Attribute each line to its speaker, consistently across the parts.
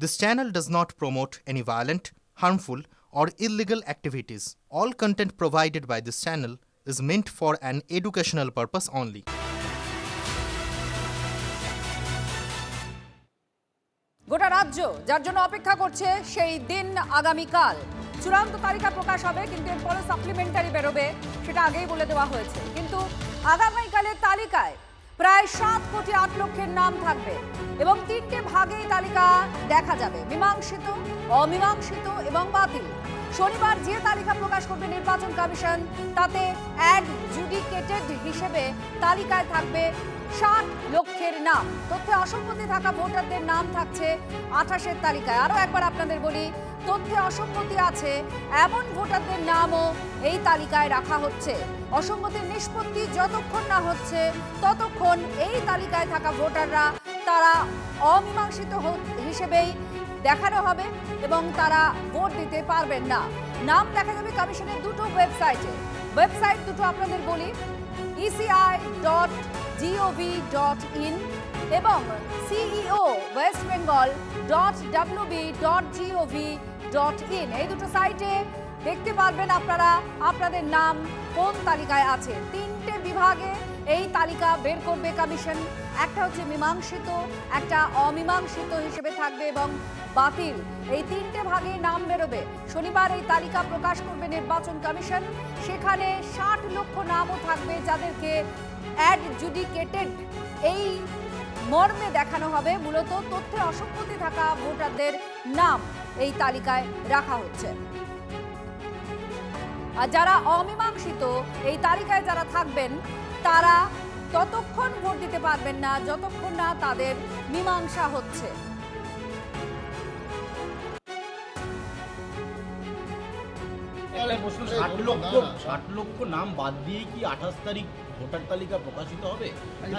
Speaker 1: This channel does not promote any violent, harmful, or illegal activities. All content provided by this channel is meant for an educational purpose only.
Speaker 2: গোটা রাজ্য যার জন্য অপেক্ষা করছে সেই দিন আগামীকাল চূড়ান্ত তালিকা প্রকাশ হবে, কিন্তু এরপরে সাপ্লিমেন্টারি বেরোবে, সেটা আগেই বলে দেওয়া হয়েছে। কিন্তু আগামীকালের তালিকায় প্রায় 7 কোটি 8 লক্ষের নাম থাকবে এবং 3টে ভাগে তালিকা দেখা যাবে: মীমাংসিত, অমীমাংসিত এবং বাতিল। শনিবার যে তালিকা প্রকাশ করবে নির্বাচন কমিশন, তাতে অ্যাডজুডিকেটেড হিসেবে তালিকায় থাকবে 60 লক্ষের নাম। তথ্যে অসঙ্গতি থাকা ভোটারদের নাম থাকছে 28-এর তালিকায়। আরও একবার আপনাদের বলি, তথ্যে অসঙ্গতি আছে এমন ভোটারদের নামও এই তালিকায় রাখা হচ্ছে। অসঙ্গতির নিষ্পত্তি যতক্ষণ না হচ্ছে ততক্ষণ এই তালিকায় থাকা ভোটাররা তারা অমীমাংসিত হিসেবেই দেখানো হবে এবং তারা ভোট দিতে পারবেন না। নাম দেখা যাবে কমিশনের দুটো ওয়েবসাইটে। ওয়েবসাইট দুটো আপনাদের বলি, eci.gov.in এবং ceowestbengal.wb.gov.in। এই দুটো সাইটে দেখতে পারবেন আপনারা আপনাদের নাম কোন তালিকায় আছে। 3টে বিভাগে এই তালিকা বের করবে কমিশন। একটা হচ্ছে মীমাংসিত, একটা অমীমাংসিত হিসেবে থাকবে এবং বাতিল। এই 3টে ভাগে নাম বেরোবে। শনিবার এই তালিকা প্রকাশ করবে নির্বাচন কমিশন। সেখানে 60 লক্ষ নামও থাকবে যাদেরকে অ্যাডজুডিকেটেড এই মর্মে দেখানো হবে। মূলত তথ্যে অসঙ্গতি থাকা ভোটারদের নাম এই তালিকায় রাখা হচ্ছে। আর যারা অমীমাংসিত এই তালিকায় যারা থাকবেন তারা ততক্ষণ ভোট দিতে পারবেন না যতক্ষণ না তাদের মীমাংসা হচ্ছে।
Speaker 3: প্রশ্ন, 60 লক্ষ নাম বাদ দিয়ে কি 28 তারিখ ভোটার তালিকা প্রকাশিত হবে?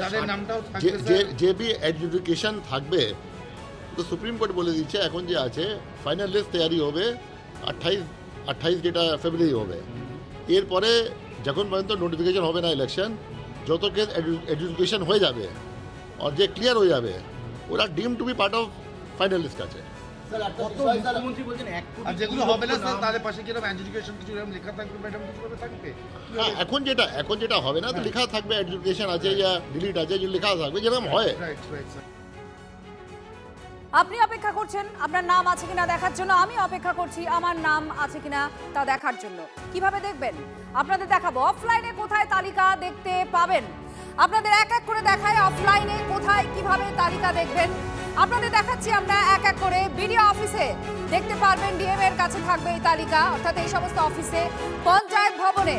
Speaker 4: তাদের নামটাও
Speaker 5: যে বি এডজুডিকেশন থাকবে, তো সুপ্রিম কোর্ট বলে দিচ্ছে এখন যে আছে ফাইনাল লিস্ট তৈরি হবে 28 যেটা ফেব্রুয়ারি হবে। এরপরে যখন পর্যন্ত নোটিফিকেশন হবে না ইলেকশন, যত কেস এডজুডিকেশন হয়ে যাবে আর যে ক্লিয়ার হয়ে যাবে ওরা deem to be part of final list আছে।
Speaker 3: মুখ্যমন্ত্রী বলছেন 1 কোটি,
Speaker 4: আর যেগুলো হবে না স্যার তাদের পাশে কিরকম এডুকেশন কিছু এরকম লেখা থাকবে, ম্যাডাম কিছু ভাবে থাকবে।
Speaker 5: হ্যাঁ, এখন যেটা হবে না তো লেখা থাকবে এডুকেশন আছে ইয়া ডিলিট আছে, যে লেখা থাকবে যেরকম হয়।
Speaker 4: Right sir.
Speaker 2: আপনি অপেক্ষা করছেন আপনার নাম আছে কিনা দেখার জন্য, আমি অপেক্ষা করছি আমার নাম আছে কিনা তা দেখার জন্য। কিভাবে দেখবেন আপনাদের দেখাবো। অফলাইনে কোথায় তালিকা দেখতে পাবেন আপনাদের এক এক করে দেখায়। অফলাইনে কোথায় কিভাবে তালিকা দেখবেন আপনাদের দেখাচ্ছি আমরা এক এক করে। বিডিও অফিসে দেখতে পারবেন, ডিএম এর কাছে থাকবে এই তালিকা, অর্থাৎ এই সমস্ত অফিসে। পঞ্চায়েত ভবনে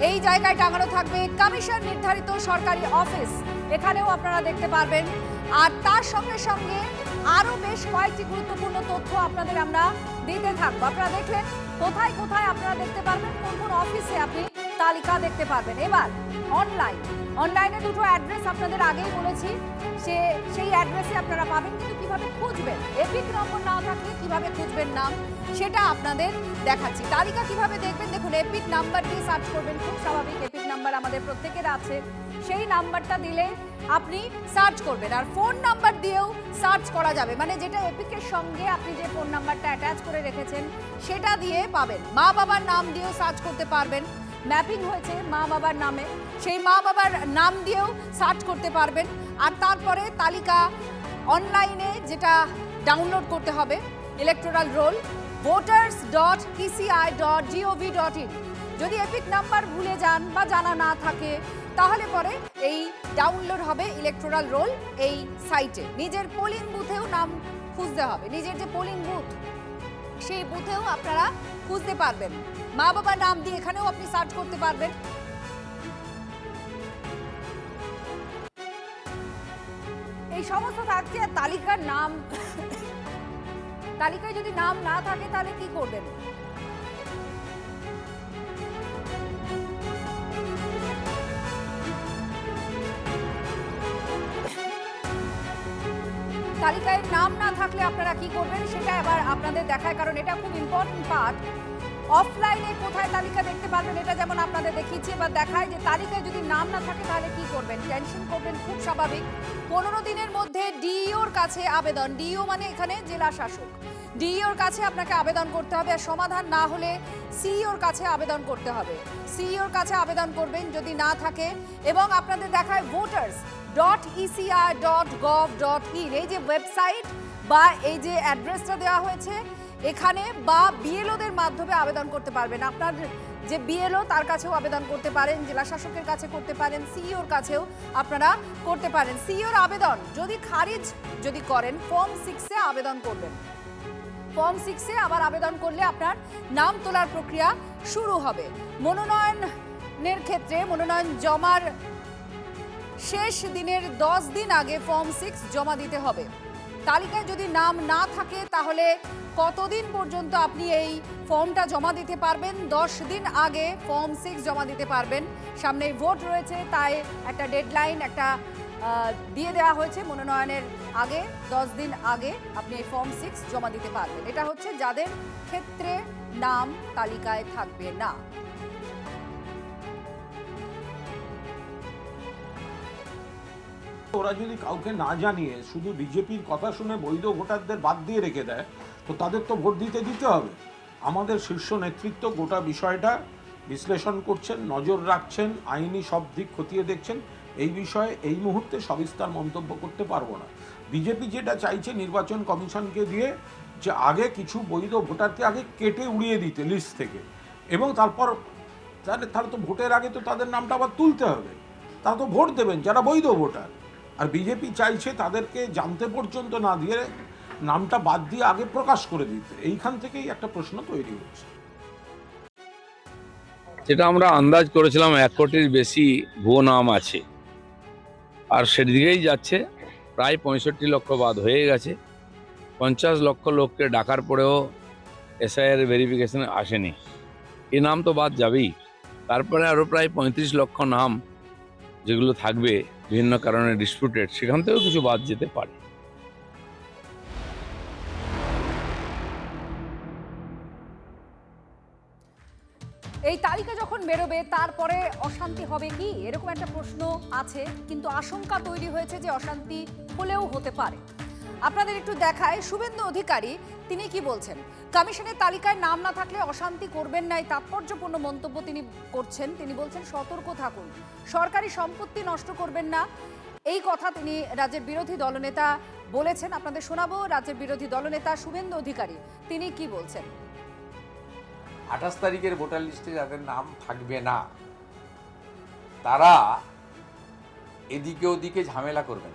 Speaker 2: এই জায়গায় টাঙানো থাকবে। কমিশন নির্ধারিত সরকারি অফিস, এখানেও আপনারা দেখতে পারবেন। আর তার সঙ্গে সঙ্গে আরও বেশ কয়েকটি গুরুত্বপূর্ণ তথ্য আপনাদের আমরা দিতে থাকবো। আপনারা দেখলেন কোথায় কোথায় আপনারা দেখতে পারবেন, কোন কোন অফিসে আপনি তালিকা দেখতে পারবেন। এবার অনলাইনে দুটো অ্যাড্রেস আপনাদের আগেই বলেছি, সেই অ্যাড্রেসে আপনারা পাবেন। কিন্তু কিভাবে খুঁজবেন, এপিক নম্বর না থাকলে কিভাবে খুঁজবেন নাম, সেটা আপনাদের দেখাচ্ছি। তালিকা কিভাবে দেখবেন দেখুন, এপিক নাম্বার দিয়ে সার্চ করবেন, খুব স্বাভাবিক। এপিক নাম্বার আমাদের প্রত্যেকের আছে, সেই নাম্বারটা দিলে আপনি সার্চ করবেন। আর ফোন নাম্বার দিয়েও সার্চ করা যাবে, মানে যেটা এপিকের সঙ্গে আপনি যে ফোন নাম্বারটা অ্যাটাচ করে রেখেছেন সেটা দিয়ে পাবেন। মা বাবার নাম দিয়েও সার্চ করতে পারবেন, ম্যাপিং হয়েছে মা বাবার নামে, সেই মা বাবার নাম দিয়েও সার্চ করতে পারবেন। আর তারপরে তালিকা অনলাইনে যেটা ডাউনলোড করতে হবে, ইলেকটোরাল রোল voters.eci.gov.in। যদি এপিক নাম্বার ভুলে যান বা জানা না থাকে তাহলে পরে এই ডাউনলোড হবে ইলেকটোরাল রোল এই সাইটে। নিজের পোলিং বুথেও নাম খুঁজতে হবে, নিজের যে পোলিং বুথ সেই বুথেও আপনারা খুঁজতে পারবেন। মা বাবার নাম দিয়ে এখানেও আপনি সার্চ করতে পারবেন। এই সমস্ত থাকছে। আর তালিকার নাম, তালিকায় যদি নাম না থাকে তাহলে কি করবেন? তালিকায় নাম না থাকলে আপনারা কি করবেন সেটা এবার আপনাদের দেখায়, কারণ এটা খুব ইম্পর্টেন্ট পার্ট। অফলাইনে কোথায় তালিকা দেখতে পারবেন এটা যেমন আপনাদের দেখিয়েছি, এবার দেখায় যে তালিকায় যদি নাম না থাকে তাহলে কি করবেন। টেনশন করবেন, খুব স্বাভাবিক। 15 দিনের মধ্যে ডিইওর কাছে আবেদন, ডিইও মানে এখানে জেলা শাসক, ডিইওর কাছে আপনাকে আবেদন করতে হবে। আর সমাধান না হলে সিইওর কাছে আবেদন করতে হবে। সিইওর কাছে আবেদন করবেন যদি না থাকে। এবং আপনাদের দেখায় voters.ecr.gov.in এই যে ওয়েবসাইট বা এই যে অ্যাড্রেসটা দেওয়া হয়েছে এখানে, বা বিএলওদের মাধ্যমে আবেদন করতে পারবেন। আপনার যে বিএলও তার কাছেও আবেদন করতে পারেন, জেলা শাসকের কাছে করতে পারেন, সিইওর কাছেও আপনারা করতে পারেন। সিইওর আবেদন যদি খারিজ যদি করেন ফর্ম 6-এ আবেদন করবেন। ফর্ম 6-এ আবার আবেদন করলে আপনার নাম তোলার প্রক্রিয়া শুরু হবে। মনোনয়নের ক্ষেত্রে মনোনয়ন জমার শেষ দিনের 10 দিন আগে ফর্ম 6 জমা দিতে হবে। তালিকায় যদি নাম না থাকে তাহলে কতদিন পর্যন্ত আপনি এই ফর্মটা জমা দিতে পারবেন? 10 দিন আগে ফর্ম 6 জমা দিতে পারবেন। সামনে ভোট রয়েছে, তাই একটা ডেডলাইন একটা দিয়ে দেওয়া হয়েছে। মনোনয়নের আগে 10 দিন আগে আপনি এই ফর্ম 6 জমা দিতে পারবেন। এটা হচ্ছে যাদের ক্ষেত্রে নাম তালিকায় থাকবে না।
Speaker 6: ওরা যদি কাউকে না জানিয়ে শুধু বিজেপির কথা শুনে বৈধ ভোটারদের বাদ দিয়ে রেখে দেয় তো তাদের তো ভোট দিতে হবে। আমাদের শীর্ষ নেতৃত্ব গোটা বিষয়টা বিশ্লেষণ করছেন, নজর রাখছেন, আইনি সব দিক খতিয়ে দেখছেন। এই বিষয়ে এই মুহূর্তে সবিস্তার মন্তব্য করতে পারবো না। বিজেপি যেটা চাইছে নির্বাচন কমিশনকে দিয়ে যে আগে কিছু বৈধ ভোটারকে আগে কেটে উড়িয়ে দিতে লিস্ট থেকে, এবং তারপর তাহলে তো ভোটের আগে তো তাদের নামটা আবার তুলতে হবে, তারা তো ভোট দেবেন যারা বৈধ ভোটার। আর বিজেপি চাইছে তাদেরকে জানতে পর্যন্ত না দিয়ে নামটা বাদ দিয়ে আগে প্রকাশ করে দিতে। এইখান থেকেই একটা প্রশ্ন তৈরি হচ্ছে।
Speaker 7: যেটা আমরা আন্দাজ করেছিলাম 1 কোটির বেশি ভুয়ো নাম আছে, আর সেদিকেই যাচ্ছে। প্রায় 65 লক্ষ বাদ হয়ে গেছে। 50 লক্ষ লোককে ডাকার পরেও এসআইআর ভেরিফিকেশনে আসেনি, এই নাম তো বাদ যাবেই। তারপরে আরও প্রায় 35 লক্ষ নাম যেগুলো থাকবে বিভিন্ন কারণে ডিসপিউটেড, সেখান থেকেও কিছু বাদ যেতে পারে।
Speaker 2: এই তালিকা যখন বেরোবে তারপরে অশান্তি হবে কি, এরকম একটা প্রশ্ন আছে। কিন্তু আশঙ্কা তৈরি হয়েছে যে অশান্তি হলেও হতে পারে। আপনাদের একটু দেখায় শুভেন্দু অধিকারী তিনি কি বলছেন। কমিশনের তালিকায় নাম না থাকলে অশান্তি করবেন না, এই তাৎপর্যপূর্ণ মন্তব্য তিনি করছেন। তিনি বলছেন সতর্ক থাকুন, সরকারি সম্পত্তি নষ্ট করবেন না। এই কথা তিনি রাজ্যের বিরোধী দলনেতা বলেছেন। আপনাদের শোনাবো রাজ্যের বিরোধী দলনেতা শুভেন্দু অধিকারী তিনি কি বলছেন।
Speaker 8: 28 তারিখের ভোটার লিস্টে যাদের নাম থাকবে না তারা এদিকে ওদিকে ঝামেলা করবেন।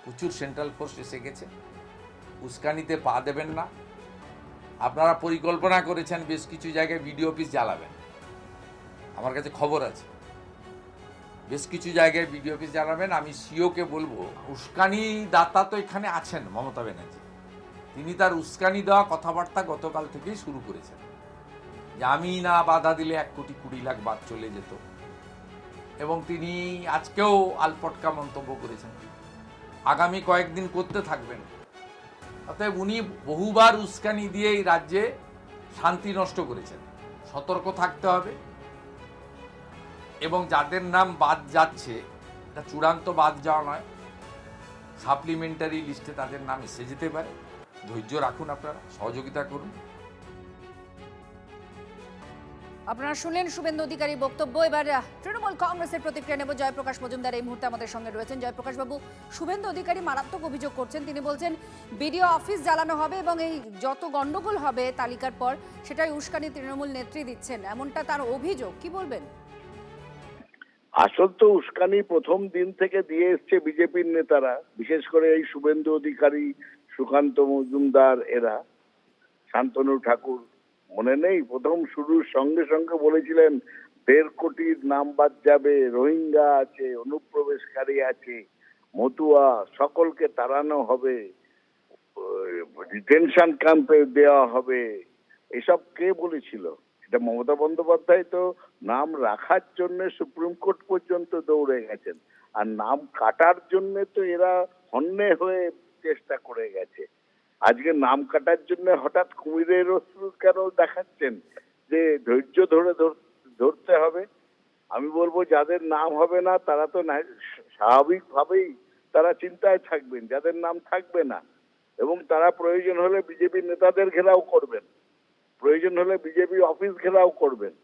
Speaker 8: প্রচুর সেন্ট্রাল ফোর্স এসে গেছে, উস্কানিতে পা দেবেন না। আপনারা পরিকল্পনা করেছেন বেশ কিছু জায়গায় বিডিও অফিস জ্বালাবেন, আমার কাছে খবর আছে বেশ কিছু জায়গায় বিডিও অফিস জ্বালাবেন। আমি সিওকে বলবো, উস্কানি দাতা তো এখানে আছেন মমতা ব্যানার্জি, তিনি তার উস্কানি দেওয়া কথাবার্তা গতকাল থেকেই শুরু করেছেন যে আমি না বাধা দিলে 1,20,00,000 বাদ চলে যেত, এবং তিনি আজকেও আলপটকা মন্তব্য করেছেন, আগামী কয়েকদিন করতে থাকবেন। অতএব উনি বহুবার উস্কানি দিয়ে এই রাজ্যে শান্তি নষ্ট করেছেন। সতর্ক থাকতে হবে, এবং যাদের নাম বাদ যাচ্ছে এটা চূড়ান্ত বাদ যাওয়া নয়, সাপ্লিমেন্টারি লিস্টে তাদের নাম এসে যেতে পারে। ধৈর্য রাখুন, আপনারা সহযোগিতা করুন।
Speaker 2: আপনারা শুনলেন শুভেন্দু অধিকারীর বক্তব্য। এবার তৃণমূল কংগ্রেসের প্রতিক্রিয়া নেব। জয়প্রকাশ মজুমদার এই মুহূর্তে আমাদের সঙ্গে রয়েছেন। জয়প্রকাশ বাবু, শুভেন্দু অধিকারী মারাত্মক অভিযোগ করছেন। তিনি বলছেন বিডিও অফিস জ্বালানো হবে এবং এই যত গন্ডগোল হবে তালিকার পর সেটাই উস্কানি তৃণমূল নেত্রী দিচ্ছেন, এমনটা তার অভিযোগ। কি বলবেন?
Speaker 9: আসল তো উস্কানি প্রথম দিন থেকে দিয়ে এসছে বিজেপির নেতারা, বিশেষ করে এই শুভেন্দু অধিকারী, সুকান্ত মজুমদার, এরা, শান্তনু ঠাকুর। মনে নেই প্রথম শুরুর সঙ্গে সঙ্গে বলেছিলেন 1.5 কোটির নাম বাদ যাবে, রোহিঙ্গা আছে, অনুপ্রবেশকারী আছে, মতুয়া, সকলকে তাড়ানো হবে, ডিটেনশন ক্যাম্পে দেওয়া হবে। এসব কে বলেছিল? এটা মমতা বন্দ্যোপাধ্যায় তো নাম রাখার জন্য সুপ্রিম কোর্ট পর্যন্ত দৌড়ে গেছেন, আর নাম কাটার জন্য তো এরা হন্যে হয়ে চেষ্টা করে গেছে। আজকে নাম কাটার জন্য হঠাৎ কুমিরের অস্ত্র কেন দেখাচ্ছেন? যে ধৈর্য ধরে ধরতে হবে। আমি বলবো যাদের নাম হবে না তারা তো স্বাভাবিকভাবেই তারা চিন্তায় থাকবেন, যাদের নাম থাকবে না, এবং তারা প্রয়োজন হলে বিজেপি নেতাদের ঘেরাও করবেন, প্রয়োজন হলে বিজেপি অফিস ঘেরাও করবেন,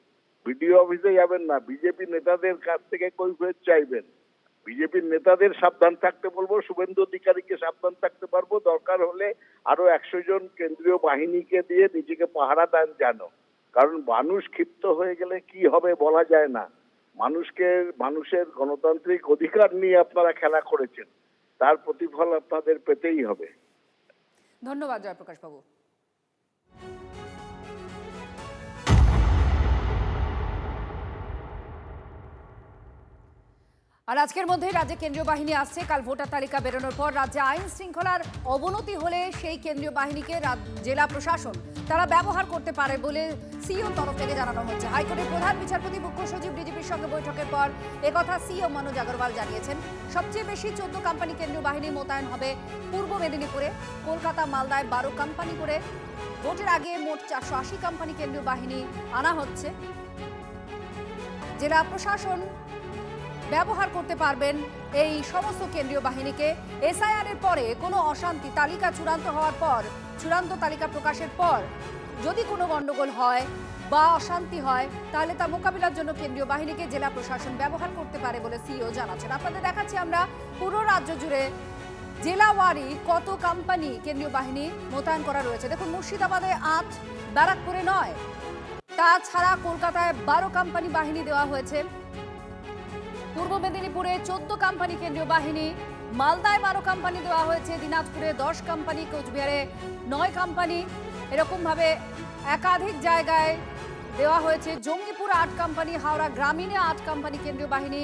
Speaker 9: বিডিও অফিসে যাবেন না, বিজেপি নেতাদের কাছ থেকে কৈফিয়ত চাইবেন। বিজেপির নেতাদের সাবধান থাকতে বলবো, শুভেন্দু অধিকারীকে সাবধান থাকতে পারবো, দরকার হলে আরো 100 জন কেন্দ্রীয় বাহিনীকে দিয়ে নিজেকে পাহারা দেন জানো। কারণ মানুষ ক্ষিপ্ত হয়ে গেলে কি হবে বলা যায় না। মানুষের গণতান্ত্রিক অধিকার নিয়ে আপনারা খেলা করেছেন, তার প্রতিফল আপনাদের পেতেই হবে।
Speaker 2: ধন্যবাদ জয়প্রকাশ বাবু। আর আজকের মধ্যে রাজ্যে কেন্দ্রীয় বাহিনী আসছে। কাল ভোটার তালিকা বেরোনোর পর রাজ্যে আইন শৃঙ্খলার অবনতি হলে সেই কেন্দ্রীয় বাহিনীকে জেলা প্রশাসন তারা ব্যবহার করতে পারে বলে সিইও তরফ থেকে জানানো হচ্ছে। হাইকোর্টের প্রধান বিচারপতি মুখ্য সচিব ডিজিপির সঙ্গে বৈঠকের পর একথা সিইও মনোজ আগরওয়াল জানিয়েছেন। সবচেয়ে বেশি 14 কোম্পানি কেন্দ্রীয় বাহিনী মোতায়েন হবে পূর্ব মেদিনীপুরে, কলকাতা মালদায় 12 কোম্পানি করে। ভোটের আগে মোট 480 কোম্পানি কেন্দ্রীয় বাহিনী আনা হচ্ছে। জেলা প্রশাসন ব্যবহার করতে পারবেন এই সমস্ত কেন্দ্রীয় বাহিনীকে। এসআইআর এর পরে কোনো অশান্তি, তালিকা চূড়ান্ত হওয়ার পর, চূড়ান্ত তালিকা প্রকাশের পর যদি কোনো গন্ডগোল হয় বা অশান্তি হয় তাহলে তা মোকাবিলার জন্য কেন্দ্রীয় বাহিনীকে জেলা প্রশাসন ব্যবহার করতে পারে বলে সিইও জানাচ্ছেন। আপনাদের দেখাচ্ছি আমরা পুরো রাজ্য জুড়ে জেলাওয়ারি কত কোম্পানি কেন্দ্রীয় বাহিনী মোতায়েন করা রয়েছে। দেখুন, মুর্শিদাবাদে 8, ব্যারাকপুরে 9, তাছাড়া কলকাতায় 12 কোম্পানি বাহিনী দেওয়া হয়েছে। পূর্ব মেদিনীপুরে 14 কোম্পানি কেন্দ্রীয় বাহিনী, মালদায় 12 কোম্পানি দেওয়া হয়েছে, দিনাজপুরে 10 কোম্পানি, কোচবিহারে 9 কোম্পানি। এরকমভাবে একাধিক জায়গায় দেওয়া হয়েছে। জঙ্গিপুর 8 কোম্পানি, হাওড়া গ্রামীণে 8 কোম্পানি কেন্দ্রীয় বাহিনী,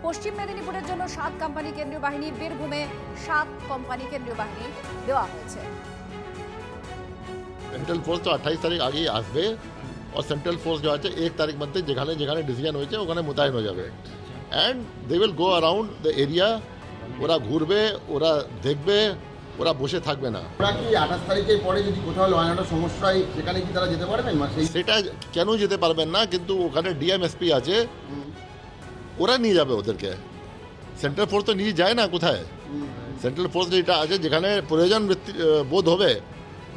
Speaker 2: পশ্চিম মেদিনীপুরের জন্য 7 কোম্পানি কেন্দ্রীয় বাহিনী, বীরভূমে 7 কোম্পানি কেন্দ্রীয় বাহিনী দেওয়া হয়েছে।
Speaker 5: সেন্ট্রাল ফোর্স তো 28 তারিখ আগেই আসবে, আর সেন্ট্রাল ফোর্স जो আছে 1 তারিখ মধ্যে যেখানে যেখানে ডিসিশন হয়েছে ওখানে মোতায়েন হয়ে যাবে। And they will go around the area. ওরা ঘুরবে, ওরা দেখবে, ওরা বসে থাকবে না।
Speaker 4: ওরা কি 28 তারিখের পরে যদি কোথাও ল অ্যান্ড অর্ডার সমস্যা হয় সেখানে কি তারা যেতে পারবেন?
Speaker 5: সেটা কেন যেতে পারবেন না, কিন্তু ওখানে ডিএমএসপি আছে, ওরা নিয়ে যাবে ওদেরকে। সেন্ট্রাল ফোর্স তো নিয়ে যায় না কোথায়। সেন্ট্রাল ফোর্স যেটা আছে যেখানে প্রয়োজন বোধ হবে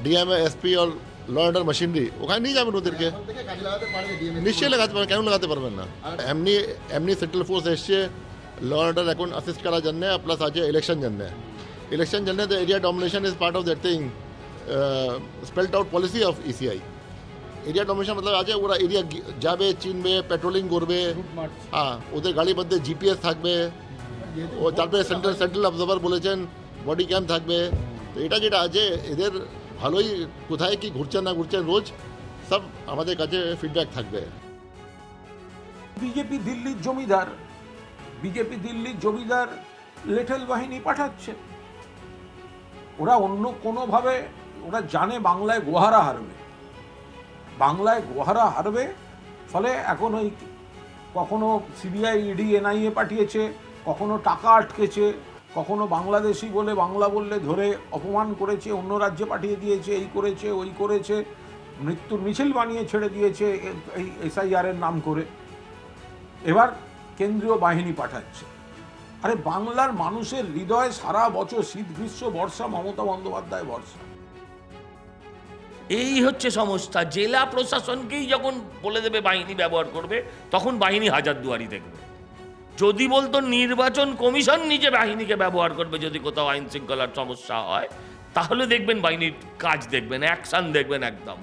Speaker 5: ডিএমএসপি আর ল অ্যান্ড অর্ডার মেশিনারি, ওখানে নিয়ে যাবেন ওদেরকে। নিশ্চয়ই লাগাতে পারবেন, কেন লাগাতে পারবেন না। এমনি সেন্ট্রাল ফোর্স এসছে ল অ্যান্ড অর্ডার এখন অ্যাসিস্ট করার জন্য, প্লাস আছে ইলেকশন জন্য। ইলেকশন জন্য the area domination is part of that thing, spelled out policy of ECI. Area domination মতলব আছে ওরা এরিয়া যাবে, চিনবে, পেট্রোলিং করবে। হ্যাঁ, ওদের গাড়ির মধ্যে জিপিএস থাকবে, ও তারপরে সেন্ট্রাল অবজার্ভার বলেছেন বডি ক্যাম থাকবে। তো এটা যেটা আছে এদের ভালোই, কোথায় কি ঘুরছেন না ঘুরছেন রোজ সব আমাদের কাছে ফিডব্যাক থাকবে।
Speaker 6: বিজেপি দিল্লির জমিদার লেটেল বাহিনী পাঠাচ্ছে। ওরা অন্য কোনোভাবে, ওরা জানে বাংলায় গোহারা হারবে, ফলে এখন ওই কখনো সিবিআই, ইডি, এনআইএ পাঠিয়েছে, কখনো টাকা আটকেছে, কখনো বাংলাদেশি বলে বাংলা বললে ধরে অপমান করেছে, অন্য রাজ্যে পাঠিয়ে দিয়েছে, এই করেছে ওই করেছে, মৃত্যুর মিছিল বানিয়ে ছেড়ে দিয়েছে এই এসআইআর এর নাম করে। এবার কেন্দ্রীয় বাহিনী পাঠাচ্ছে। আরে বাংলার মানুষের হৃদয়ে সারা বছর শীত, গ্রীষ্ম, বর্ষা মমতা বন্দ্যোপাধ্যায় ভরসা।
Speaker 10: এই হচ্ছে সমস্যা। জেলা প্রশাসনকেই যখন বলে দেবে বাহিনী ব্যবহার করবে, তখন বাহিনী হাজারদুয়ারি দেখবে। যদি বলতো নির্বাচন কমিশন নিজে বাহিনীকে ব্যবহার করবে যদি কোথাও আইন শৃঙ্খলার সমস্যা হয়, তাহলে দেখবেন বাহিনীর কাজ দেখবেন, অ্যাকশন দেখবেন একদম।